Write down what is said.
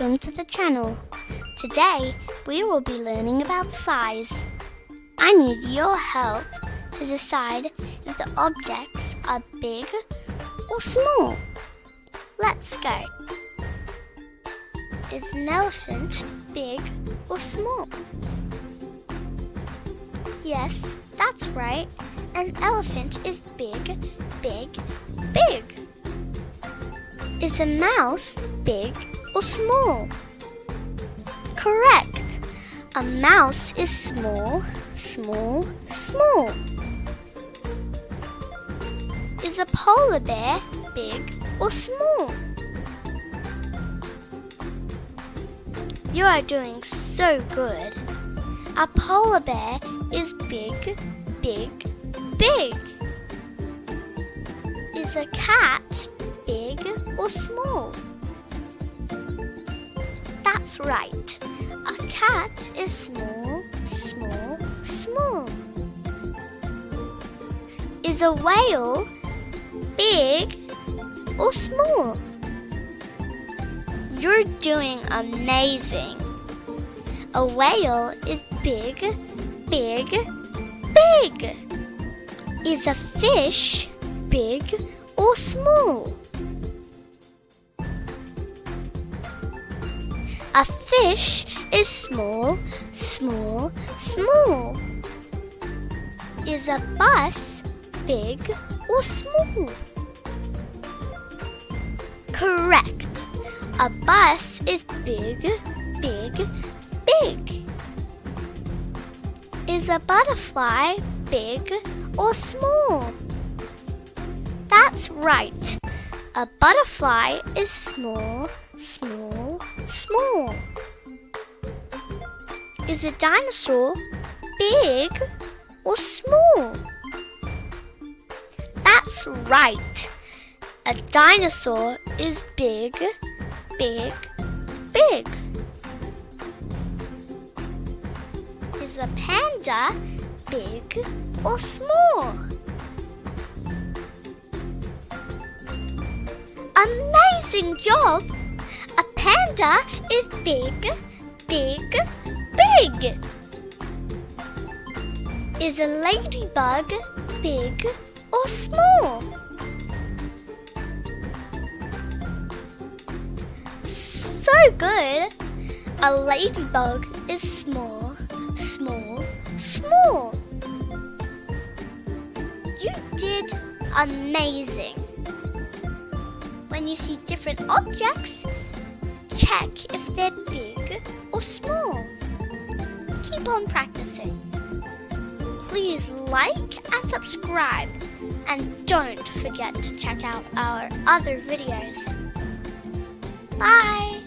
welcome to the channel. Today we will be learning about size. I need your help to decide if the objects are big or small. Let's go. Is an elephant big or small? Yes, that's right. An elephant is big, big, big. Is a mouse big or small? Correct. A mouse is small, small, small. Is a polar bear big or small? You are doing so good. A polar bear is big, big, big. Is a cat big or small? That's right. A cat is small, small, small. Is a whale big or small? You're doing amazing. A whale is big, big, big. Is a fish big or small? A fish is small, small, small. Is a bus big or small? Correct. A bus is big, big, big. Is a butterfly big or small? That's right. A butterfly is small, small, small. Is a dinosaur big or small? That's right. A dinosaur is big, big, big. Is a panda big or small? Amazing job! A panda is big, big, big. Is a ladybug big or small? So good! A ladybug is small, small, small. You did amazing. When you see different objects, check if they're big or small. Keep on practicing. Please like and subscribe, and don't forget to check out our other videos. Bye!